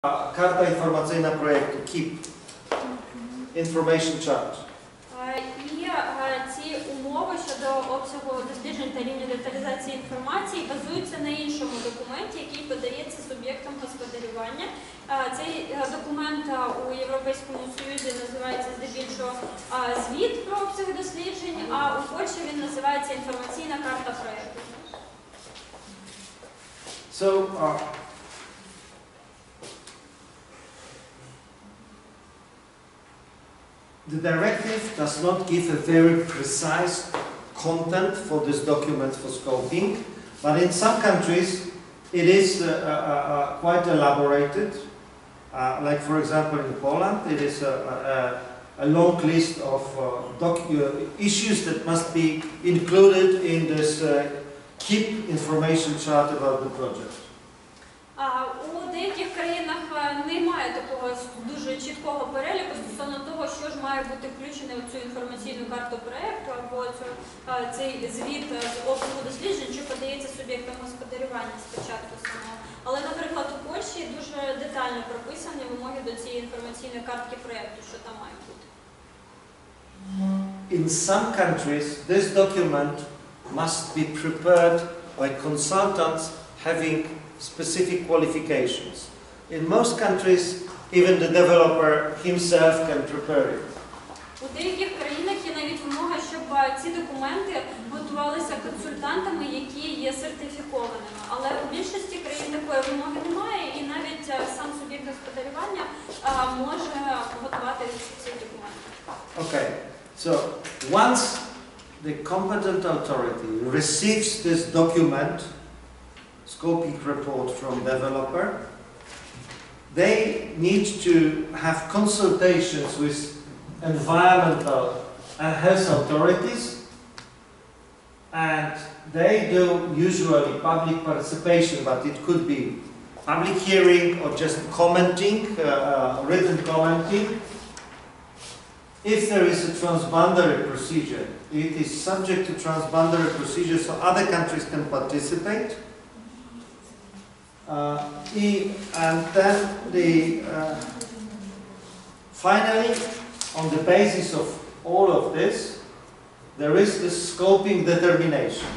Карта інформаційна проєкту, KIP, Information Chart. І ці умови щодо обсягу досліджень та рівня деталізації інформації базуються на іншому документі, який подається суб'єктам господарювання. Цей документ у Європейському Союзі називається здебільшого звіт про обсяги досліджень, а у Польщі він називається інформаційна карта проєкту. The directive does not give a very precise content for this document for scoping, but in some countries it is quite elaborated. Like for example in Poland, it is a long list of issues that must be included in this KIP information chart about the project. У деяких країнах немає такого дуже чіткого переліку стосовно того, що ж має бути включене у цю інформаційну карту проєкту або цей звіт з обсягу досліджень, що подається суб'єктам господарювання спочатку самого. Але, наприклад, у Польщі дуже детально прописані вимоги до цієї інформаційної картки проєкту, що там має бути. In some countries, this document must be prepared by consultants having specific qualifications. In most countries, even the developer himself can prepare it. У деяких країнах є навіть вимога, щоб ці документи готувалися консультантами, які є сертифікованими. Але у більшості країн такої вимоги немає, і навіть сам суб'єкт господарювання може готувати ці документи. Okay, so once the competent authority receives this document, scoping report from developer, they need to have consultations with environmental and health authorities, and they do usually public participation, but it could be public hearing or just commenting, written commenting. If there is a transboundary procedure, it is subject to transboundary procedure, so other countries can participate. And then finally, on the basis of all of this, there is this scoping determination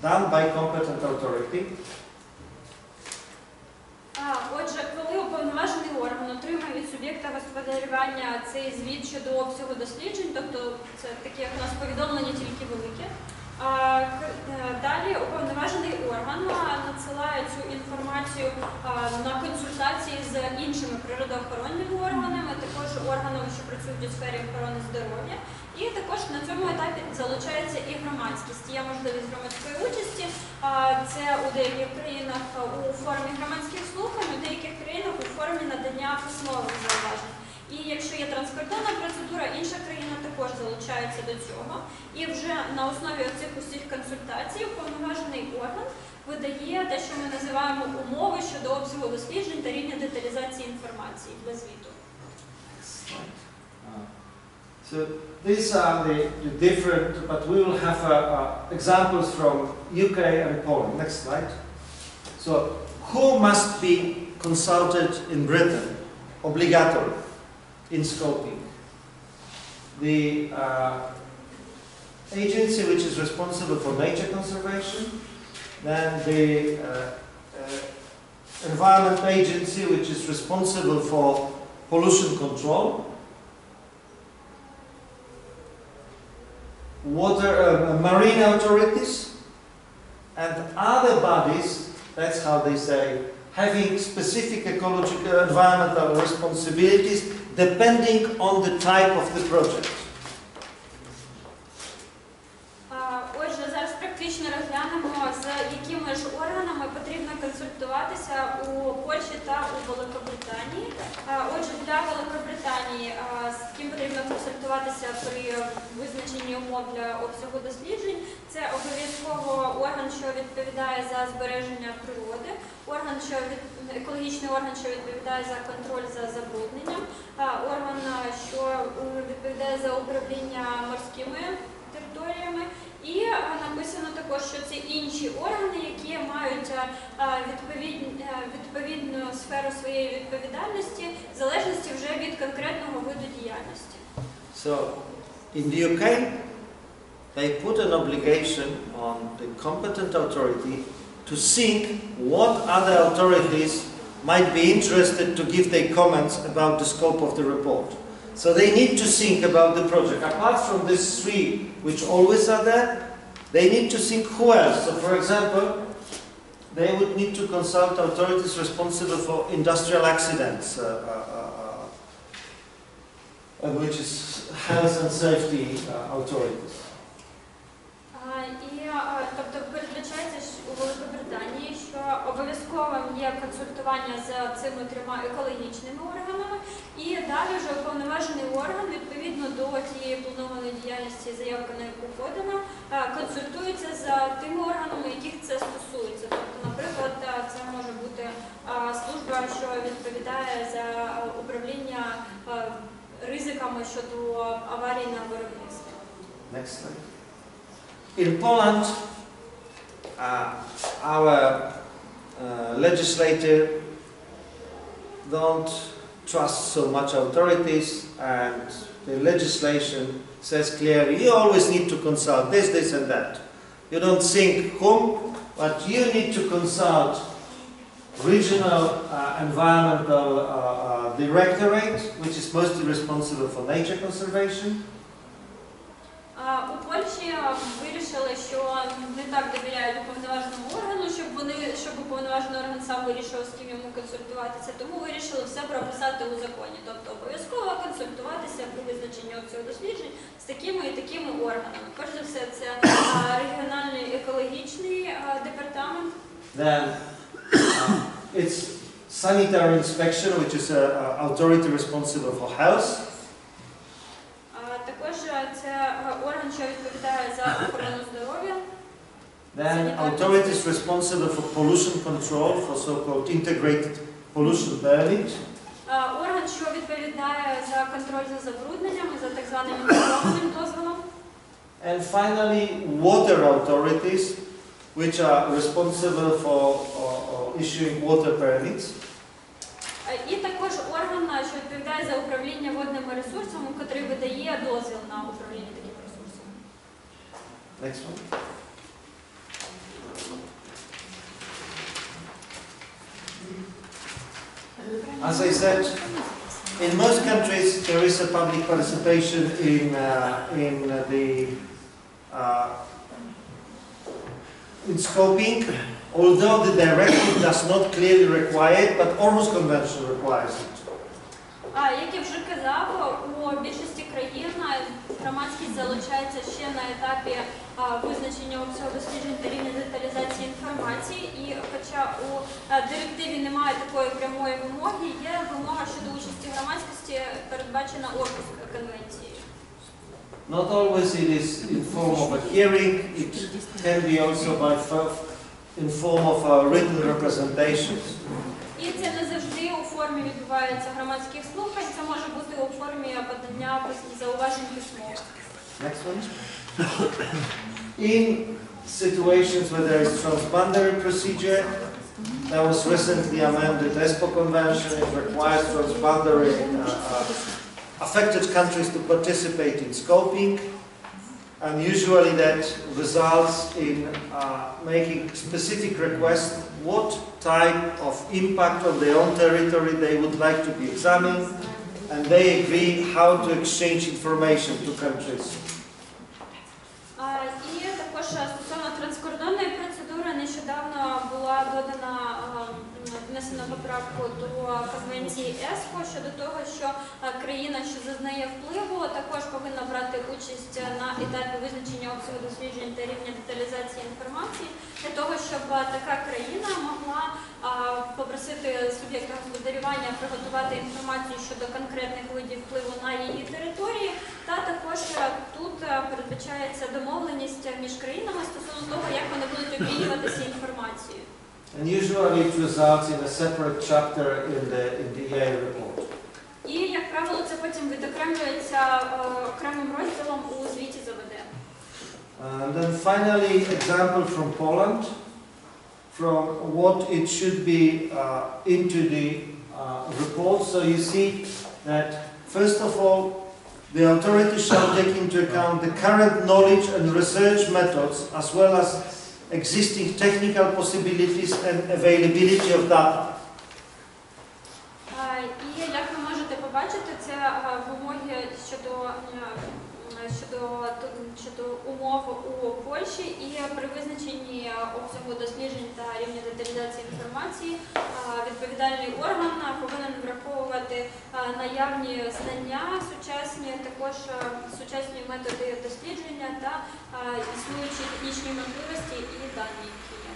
done by competent authority. Отже, коли уповноважений орган отримає від суб'єкта господарювання цей звіт щодо обсягу досліджень, тобто це такі, як у нас повідомлення, тільки великі, далі уповноважений орган надсилає цю інформацію на консультації з іншими природоохоронними органами, також органами, що працюють у сфері охорони здоров'я. І також на цьому етапі залучається і громадськість. Є можливість громадської участі. Це у деяких країнах у формі громадських слухань, у деяких країнах у формі надання письмових зауважень. І якщо є транскордонна процедура, інша країна також залучається до цього. І вже на основі цих усіх консультацій уповноважений орган видає те, що ми називаємо умови щодо обсягу досліджень та рівня деталізації інформації для звіту. So these are the different, but we will have examples from UK and Poland. Next slide. So who must be consulted in Britain? Obligatory. In scoping. The agency which is responsible for nature conservation, then the environment agency which is responsible for pollution control, marine authorities, and other bodies, that's how they say, having specific ecological environmental responsibilities depending on the type of the project. Отже, зараз практично розглянемо, з якими ж органами потрібно консультуватися у Польщі та у Великобританії. Отже, для Великобританії з ким потрібно консультуватися при визначенні умов для обсягу досліджень, це обов'язково орган, що відповідає за збереження природи, екологічний орган, що відповідає за контроль за забрудненням, орган, що відповідає за управління морськими територіями, І написано також, що це інші органи, які мають відповідну сферу своєї відповідальності, в залежності вже від конкретного виду діяльності. So, in the UK, they put an obligation on the competent authority to think what other authorities might be interested to give their comments about the scope of the report. So they need to think about the project. Apart from these three, which always are there, they need to think who else. So for example, they would need to consult authorities responsible for industrial accidents, which is health and safety authorities. Тобто передбачається у Великобританії, що обов'язковим є консультування з цими трьома екологічними органами, і далі вже уповноважений орган, відповідно до тієї планованої діяльності, заявка на яку подана, консультується з тими органами, яких це стосується. Тобто, наприклад, це може бути служба, що відповідає за управління ризиками щодо аварій на виробництві. Next slide. In Poland, our legislator don't trust so much authorities, and the legislation says clearly you always need to consult this and that. You don't think whom, but you need to consult regional environmental directorate, which is mostly responsible for nature conservation. У Польщі вирішили, що не так довіряють уповноваженому органу, щоб уповноважений орган сам вирішував, з ким йому консультуватися. Тому вирішили все прописати у законі. Тобто обов'язково консультуватися при визначенні обсягу досліджень з такими і такими органами. Перш за все, це регіональний екологічний департамент. Then it's sanitary inspection, which is an authority responsible for health. Також це орган, що відповідає за охорону здоров'я. Then authorities responsible for pollution control, for so-called integrated pollution permit. Орган, що відповідає за контроль за забрудненнями, за так званим інтегрованим дозволом. And finally, water authorities, which are responsible for issuing water permits. І також орган, що відповідає за управління водними ресурсами, який видає дозвіл на управління такими ресурсами. Next one. As I said, in most countries there is a public participation in scoping, although the directive does not clearly require it, but Aarhus Convention requires it. Як я вже казав, у більшості країн громадськість залучається ще на етапі визначення обсягу досліджень та рівня деталізації інформації, і хоча у директиві немає такої прямої вимоги, є вимога щодо участі громадськості, передбачена Орхуською конвенцією. Not always it is in form of a hearing, it can be also in form of written representations. І це не завжди у формі відбувається громадських слухань, це може бути у формі подання зауважень письмових. Next one. In situations where there is transboundary procedure, there was recently amended ESPO Convention. It requires transboundary affected countries to participate in scoping, and usually that results in making specific requests what type of impact on their own territory they would like to be examined, and they agree how to exchange information to countries. І також стосовно транскордонної процедури нещодавно була внесена поправку до конвенції ЕСПО щодо того, що країна, що зазнає впливу, також повинна брати участь на етапі визначення обсягу досліджень та рівня деталізації інформації, для того, щоб така країна могла попросити суб'єкта господарювання приготувати інформацію щодо конкретних видів впливу на її території, та також тут передбачається домовленість між країнами стосовно того, як вони будуть обмінюватися інформацією. And usually it results in a separate chapter in the EA report. І, як правило, це потім відокремлюється окремим розділом у звіті ЗВД. And then finally, example from Poland, from what it should be into the report. So you see that, first of all, the authority shall take into account the current knowledge and research methods, as well as existing technical possibilities and availability of data. І як ви можете побачити, це вимоги щодо умов у Польщі, і при визначенні обсягу досліджень та рівня деталізації інформації відповідальний орган повинен враховувати наявні знання сучасні, також сучасні методи дослідження та існуючі технічні можливості і дані, які є.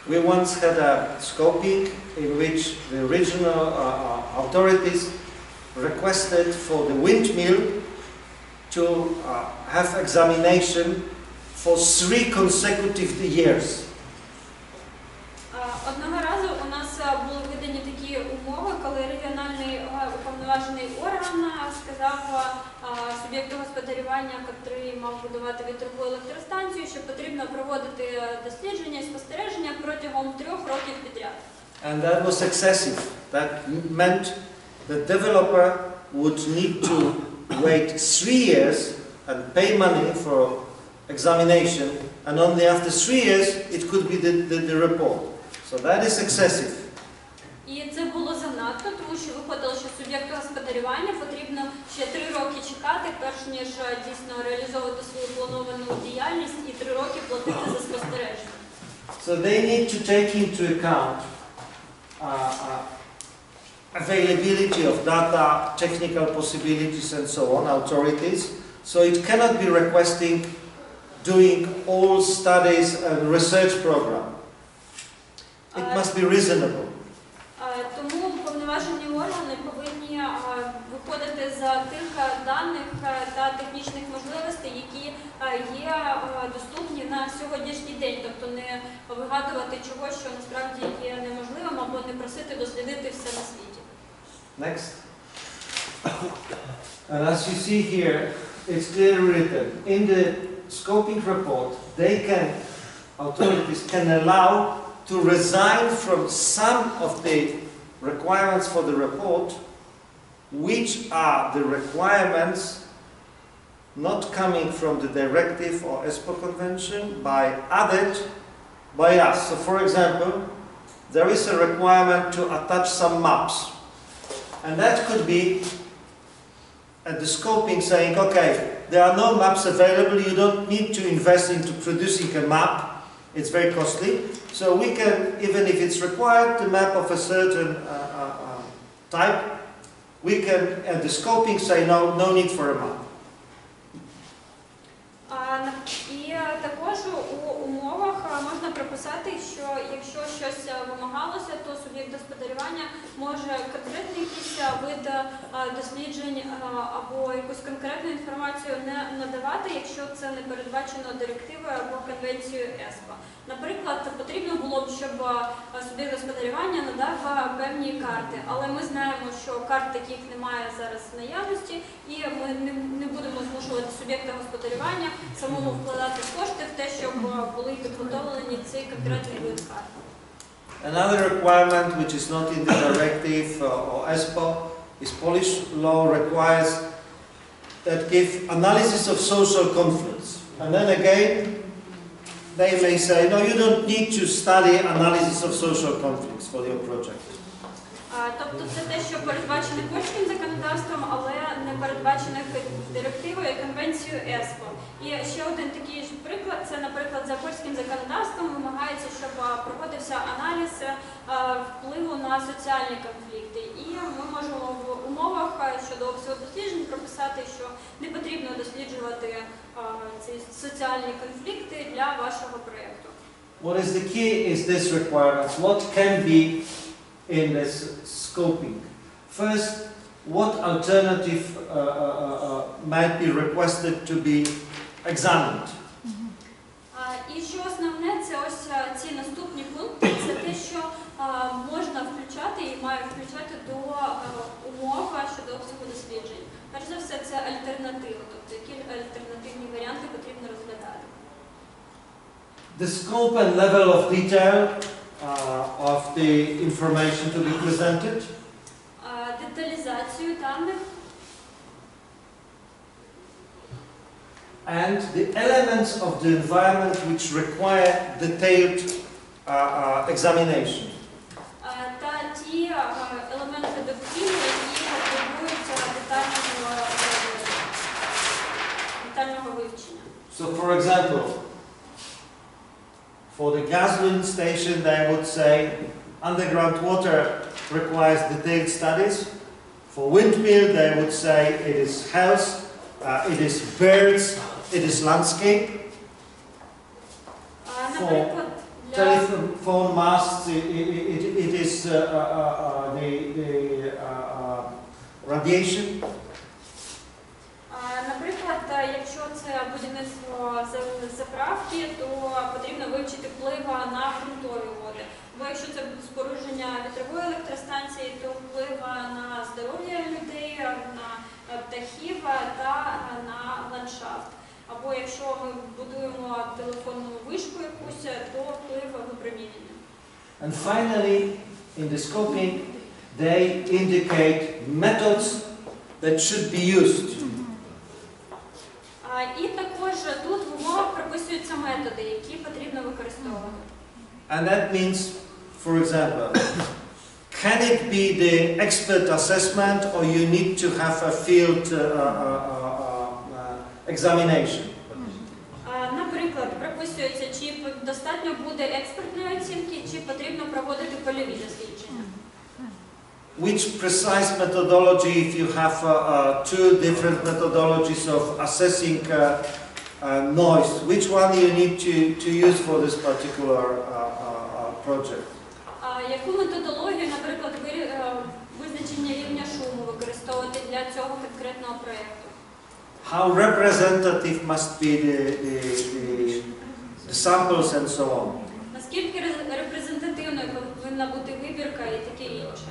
We once had a scoping in which the regional authorities requested for the windmill to have examination for 3 consecutive years. Одного разу у нас були видані такі умови, коли регіональний уповноважений орган сказав суб'єкту господарювання, який мав будувати вітрову електростанцію, що потрібно проводити дослідження і спостереження протягом 3 років підряд. And that was excessive. That meant the developer would need to wait 3 years and pay money for examination, and only after 3 years it could be the report. So that is excessive. І це було занадто, тому що виходило, що суб'єкту господарювання потрібно ще 3 роки чекати, перш ніж дійсно реалізовувати свою плановану діяльність, і 3 роки платити за спостереження. So they need to take into account availability of data, technical possibilities and so on, authorities. So it cannot be requesting doing all studies and research program. It must be reasonable. Тому уповноважені органи повинні виходити за тих даних та технічних можливостей, які є доступні на сьогоднішній день, тобто не вигадувати чогось, що насправді є неможливим, або не просити дослідити все на світі. Next. And as you see here, it's clearly written in the scoping report, authorities can allow to resign from some of the requirements for the report, which are the requirements not coming from the directive or ESPO convention, added by us. So for example, there is a requirement to attach some maps. And that could be at the scoping saying, okay, there are no maps available, you don't need to invest into producing a map, it's very costly. So we can, even if it's required, the map of a certain type, we can at the scoping say no need for a map. І також у умовах можна прописати, що якщо щось вимагалося, то суб'єкт господарювання може конкретний якийсь вид досліджень або якусь конкретну інформацію не надавати, якщо це не передбачено директивою або конвенцією ЕСПО. Наприклад, потрібно було б, щоб суб'єкт господарювання надав певні карти, але ми знаємо, що карт таких немає зараз в наявності, і ми не будемо змушувати суб'єкта господарювання самому вкладати кошти в те, щоб були підготовлені цей конкретний вид карт. Another requirement which is not in the directive or ESPO is Polish law requires that give analysis of social conflicts. And then again, they may say, no, you don't need to study analysis of social conflicts for your project. Тобто це те, що передбачене польським законодавством, але не передбачене директивою і конвенцією ЕСПО. І ще один такий ж приклад, це, наприклад, за польським законодавством вимагається, щоб проводився аналіз впливу на соціальні конфлікти. І ми можемо в умовах щодо обсягу досліджень прописати, що не потрібно досліджувати ці соціальні конфлікти для вашого проєкту. What is the key is this requirements. What can be in this scoping? First, what alternative might be requested to be examined? І що основне, це ось ці наступні пункти, це те, що можна включати і має включати до умов щодо обсягу досліджень. Перш за все, це альтернативи, тобто які альтернативні варіанти потрібно розглядати. the scope and level of detail of the information to be presented. Деталізацію даних. And the elements of the environment which require detailed examination. Та ті елементи довкілля, які потребують детального вивчення. So, for example, for the gasoline station, they would say underground water requires detailed studies. For windmill, they would say it is health, it is birds, it is landscape. For telephone masts, it is the radiation. Наприклад, якщо це будівництво заправки, то потрібно вивчити вплив на ґрунтові води. Бо якщо це спорудження вітрової електростанції, то вплив на здоров'я людей, на птахів та на ландшафт. Або якщо ми будуємо телефонну вишку якусь, то вплив випромінення. And finally, in the scoping, they indicate methods that should be used. І також тут в умовах прописуються методи, які потрібно використовувати. And that means, for example, can it be the expert assessment or you need to have a field examination? Наприклад, прописується, чи достатньо буде експертної оцінки, чи потрібно проводити польові дослідження. Which precise methodology, if you have two different methodologies of assessing noise, which one you need to use for this particular project? Яку методологію, наприклад, визначення рівня шуму використовувати для цього конкретного проєкту? How representative must be the samples and so on? Наскільки репрезентативною повинна бути вибірка і таке інше?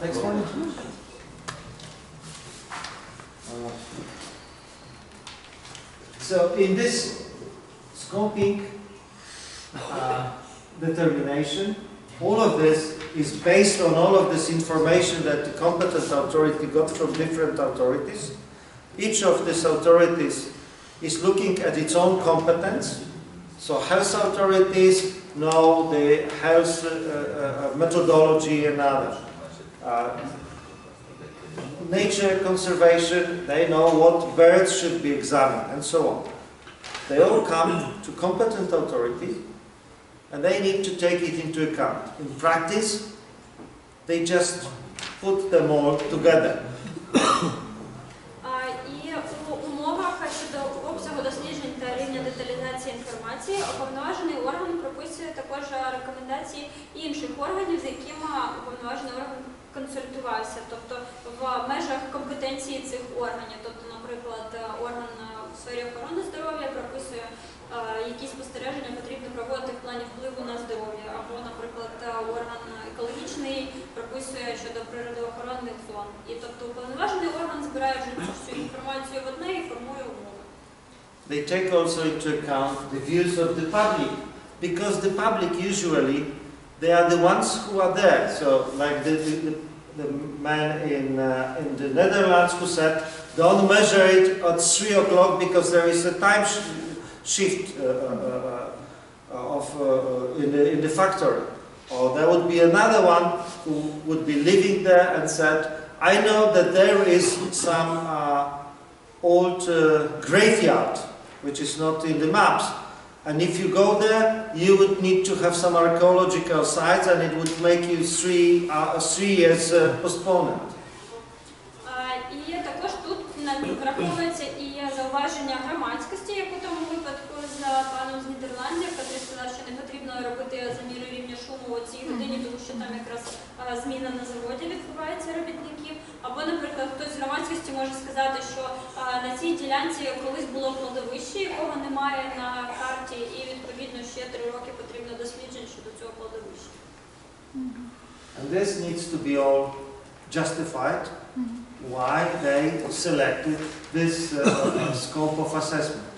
Next one. So in this scoping determination, all of this is based on all of this information that the competent authority got from different authorities. Each of these authorities is looking at its own competence. So health authorities know the health methodology and others. Nature conservation, they know what birds should be examined and so on. They all come to competent authority and they need to take it into account. In practice, they just put them all together. І у умовах щодо обсягу досліджень та рівня деталізації інформації уповноважений орган прописує також рекомендації інших органів, з якими уповноважений орган консультувався, тобто в межах компетенції цих органів. Тобто, наприклад, орган у сфері охорони здоров'я прописує, які спостереження потрібно проводити в плані впливу на здоров'я, або, наприклад, орган екологічний прописує щодо природоохоронних зон. І тобто уповноважений орган збирає всю інформацію в одне і формує умови. They take also into account the views of the public, because the public usually, they are the ones who are there. So, like the man in the Netherlands who said, don't measure it at 3 o'clock because there is a time shift in the factory. Or there would be another one who would be living there and said, I know that there is some old graveyard, which is not in the maps. And if you go there, you would need to have some archaeological sites and it would make you 3 years postponement. І також тут враховується і зауваження громадськості, як у тому випадку з паном з Нідерландів, який сказав, що не потрібно робити заміри рівня шуму у цій годині, тому що там якраз зміна на заводі відбувається робітників. Або, наприклад, хтось з громадськості може сказати, що на цій ділянці колись було кладовище, якого немає на карті, і відповідно ще 3 роки потрібно досліджень щодо цього кладовища. And this needs to be all justified. Why they selected this scope of assessment.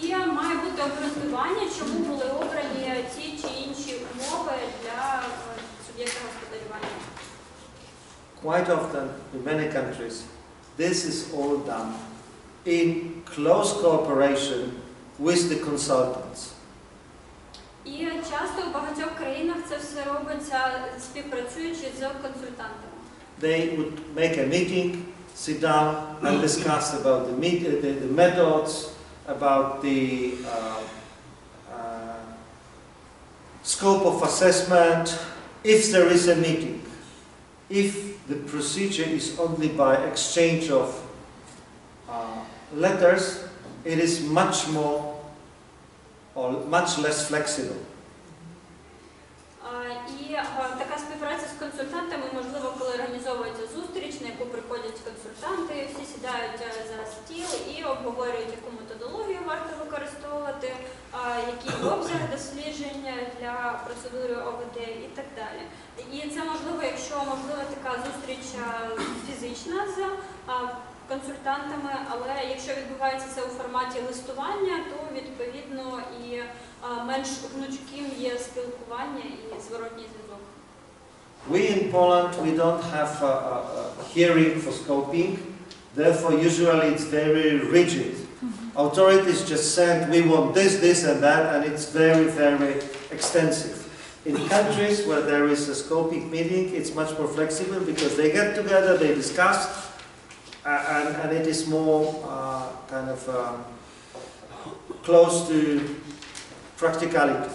І має бути обґрунтування, чому були обрані ті чи інші умови для суб'єкта господарювання. Quite often, in many countries, this is all done in close cooperation with the consultants. І часто у багатьох країнах це все робиться співпрацюючи з консультантами. They would make a meeting, sit down and discuss about the methods, about the scope of assessment, if there is a meeting. If the procedure is only by exchange of letters, it is much more or much less flexible. І така співпраця з консультантами можливо, коли організовується зустріч, на яку приходять консультанти, всі сідають за стіл і обговорюють, яку методологію варто використовувати, який обсяг досліджень для процедури ОВД і так далі. І це можливо, якщо можлива така зустріч фізична з консультантами, але якщо відбувається це у форматі листування, то відповідно і менш гнучким є спілкування і зворотній зв'язок. We in Poland, we don't have a hearing for scoping, therefore usually it's very rigid. Authorities just send, we want this, this and that, and it's very, very extensive. In countries where there is a scoping meeting, it's much more flexible because they get together, they discuss, and it is more kind of close to practicality.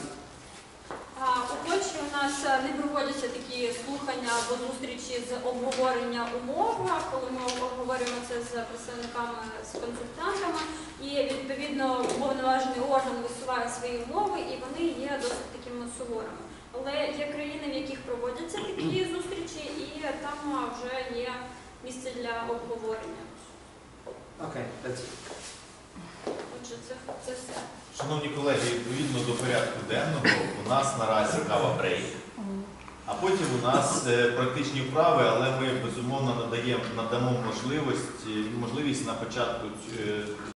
У Польщі у нас не проводяться такі слухання або зустрічі з обговорення умов, коли ми обговорюємо це з представниками, з консультантами, і відповідно уповноважений орган висуває свої умови, і вони є досить такими суворими. Але є країни, в яких проводяться такі зустрічі, і там вже є місце для обговорення. Okay, that's it. Отже, це все. Шановні колеги, відповідно до порядку денного, у нас наразі кава брейк, а потім у нас практичні вправи, але ми безумовно надамо можливість на початку